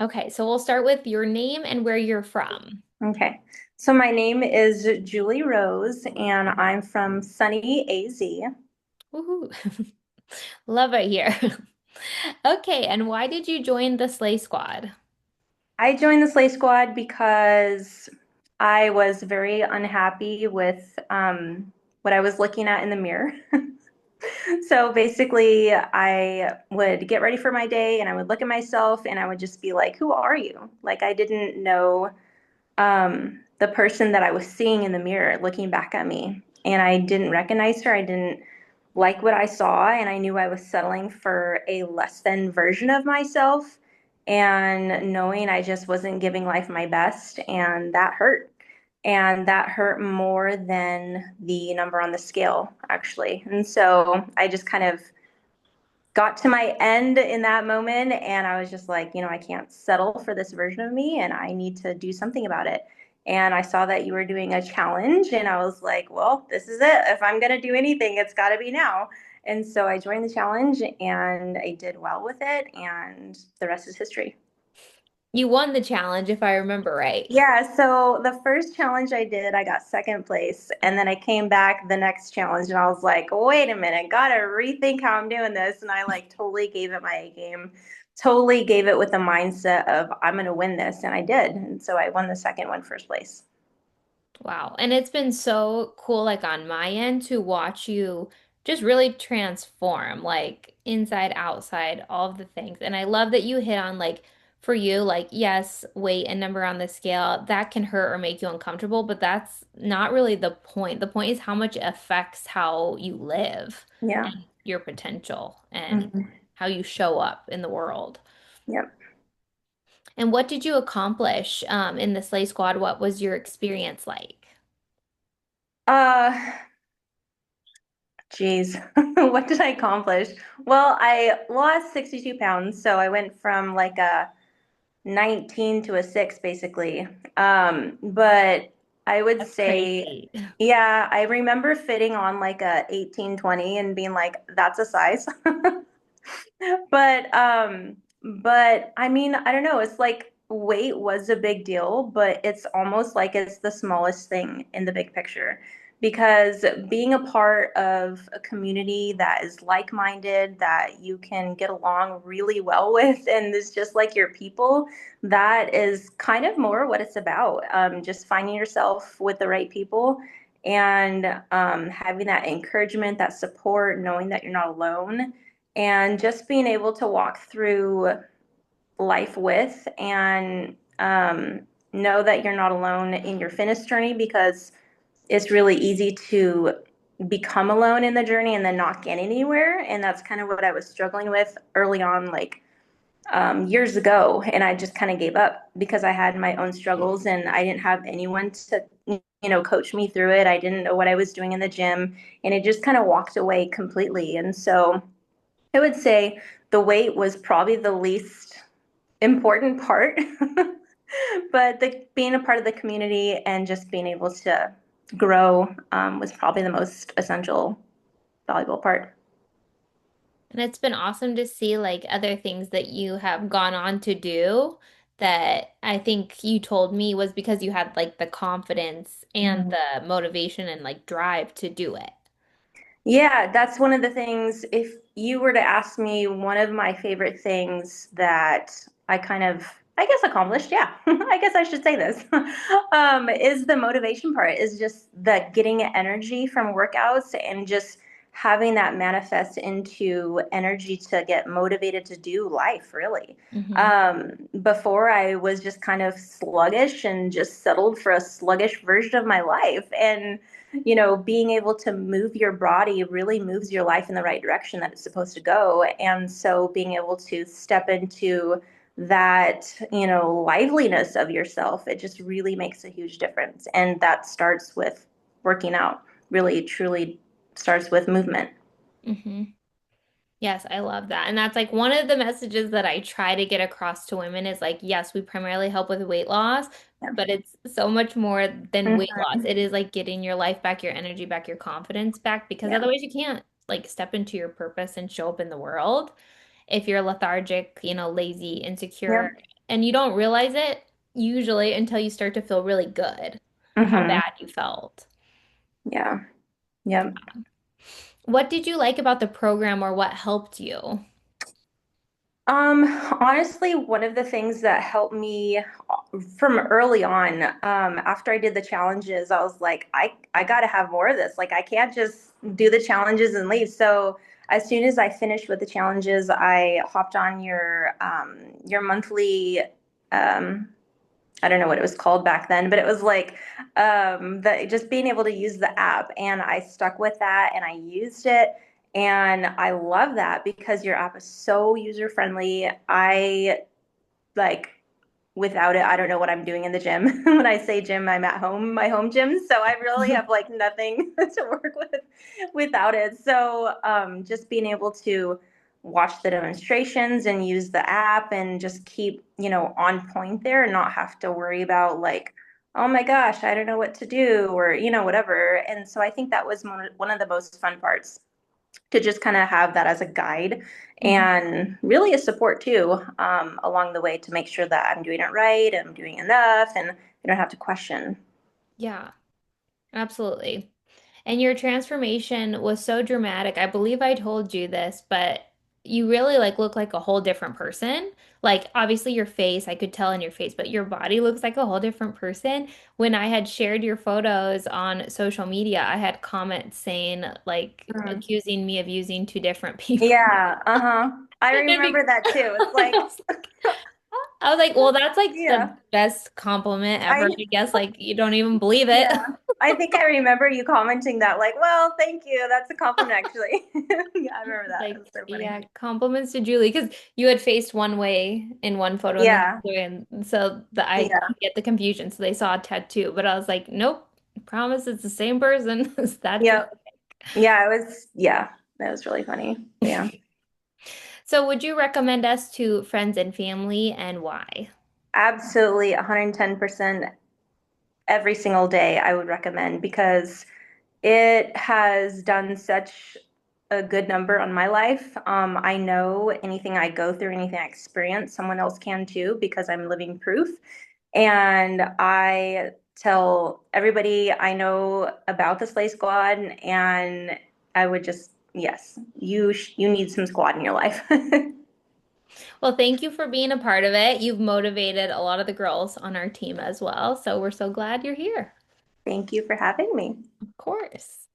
Okay, so we'll start with your name and where you're from. Okay. So my name is Julie Rose and I'm from sunny AZ. Woohoo. Love it here. Okay, and why did you join the Slay Squad? I joined the Slay Squad because I was very unhappy with what I was looking at in the mirror. So basically, I would get ready for my day and I would look at myself and I would just be like, who are you? Like, I didn't know the person that I was seeing in the mirror looking back at me. And I didn't recognize her. I didn't like what I saw. And I knew I was settling for a less than version of myself. And knowing I just wasn't giving life my best. And that hurt. And that hurt more than the number on the scale, actually. And so I just kind of got to my end in that moment and I was just like, I can't settle for this version of me and I need to do something about it. And I saw that you were doing a challenge and I was like, well, this is it. If I'm going to do anything, it's got to be now. And so I joined the challenge and I did well with it and the rest is history. You won the challenge, if I remember right. Yeah, so the first challenge I did, I got second place. And then I came back the next challenge and I was like, wait a minute, gotta rethink how I'm doing this. And I like totally gave it my A game, totally gave it with the mindset of I'm gonna win this. And I did. And so I won the second one first place. Wow. And it's been so cool, like on my end, to watch you just really transform, like inside, outside, all of the things. And I love that you hit on, like, for you, like, yes, weight and number on the scale, that can hurt or make you uncomfortable, but that's not really the point. The point is how much it affects how you live Yeah. and your potential and Mhm. how you show up in the world. Yep. And what did you accomplish in the Slay Squad? What was your experience like? Uh, Geez, what did I accomplish? Well, I lost 62 pounds. So I went from like a 19 to a 6 basically. But I would That's say, crazy. yeah, I remember fitting on like a 18-20 and being like, that's a size. But I mean, I don't know, it's like weight was a big deal, but it's almost like it's the smallest thing in the big picture. Because being a part of a community that is like-minded, that you can get along really well with, and is just like your people, that is kind of more what it's about. Just finding yourself with the right people and having that encouragement, that support, knowing that you're not alone and just being able to walk through life with and know that you're not alone in your fitness journey because it's really easy to become alone in the journey and then not get anywhere. And that's kind of what I was struggling with early on, like years ago. And I just kind of gave up because I had my own struggles and I didn't have anyone to, coach me through it. I didn't know what I was doing in the gym and it just kind of walked away completely. And so I would say the weight was probably the least important part, but being a part of the community and just being able to grow was probably the most essential, valuable part. And it's been awesome to see like other things that you have gone on to do that I think you told me was because you had like the confidence and Mhm. the motivation and like drive to do it. Yeah, that's one of the things. If you were to ask me one of my favorite things that I kind of, I guess, accomplished, yeah, I guess I should say this, is the motivation part, is just the getting energy from workouts and just having that manifest into energy to get motivated to do life, really. Hmm. Before I was just kind of sluggish and just settled for a sluggish version of my life. And being able to move your body really moves your life in the right direction that it's supposed to go. And so being able to step into that, liveliness of yourself, it just really makes a huge difference. And that starts with working out, really, truly starts with movement. Hmm. Yes, I love that. And that's like one of the messages that I try to get across to women is like, yes, we primarily help with weight loss, Yeah. but it's so much more than weight loss. Mhm. It is like getting your life back, your energy back, your confidence back, because Yeah. otherwise you can't like step into your purpose and show up in the world if you're lethargic, lazy, insecure, Yep. And you don't realize it usually until you start to feel really good, how Hmm. bad you felt. Yeah. Yep. What did you like about the program or what helped you? Um, Honestly, one of the things that helped me from early on, after I did the challenges, I was like, I gotta have more of this. Like, I can't just do the challenges and leave. So as soon as I finished with the challenges, I hopped on your monthly, um, I don't know what it was called back then, but it was like the just being able to use the app, and I stuck with that and I used it, and I love that because your app is so user friendly. I like without it, I don't know what I'm doing in the gym. When I say gym, I'm at home, my home gym. So I really have like nothing to work with without it. So just being able to watch the demonstrations and use the app and just keep, on point there and not have to worry about like, oh my gosh, I don't know what to do or, whatever. And so I think that was one of the most fun parts to just kind of have that as a guide and really a support too, along the way to make sure that I'm doing it right, I'm doing enough, and I don't have to question. Yeah, absolutely. And your transformation was so dramatic. I believe I told you this, but you really like look like a whole different person. Like obviously your face, I could tell in your face, but your body looks like a whole different person. When I had shared your photos on social media, I had comments saying like Mhm. accusing me of using two different people. Yeah, uh-huh. I And remember that too. It's I like, was like, well, that's like yeah, the best compliment ever. I I guess like you don't even believe it. yeah. I think I remember you commenting that, like, well, thank you. That's a compliment, actually. Yeah, I remember that. It Like, was so funny. yeah, compliments to Julie because you had faced one way in one photo and then Yeah, the other, and so I yeah, could get the confusion. So they saw a tattoo, but I was like, nope, promise it's the same person. That's yep, yeah. Yeah, that was really funny. But yeah. so would you recommend us to friends and family and why? Absolutely 110% every single day I would recommend because it has done such a good number on my life. I know anything I go through, anything I experience, someone else can too because I'm living proof. And I tell everybody I know about the Slay Squad, and I would just, yes, you need some squad in your life. Well, thank you for being a part of it. You've motivated a lot of the girls on our team as well. So we're so glad you're here. Thank you for having me. Of course.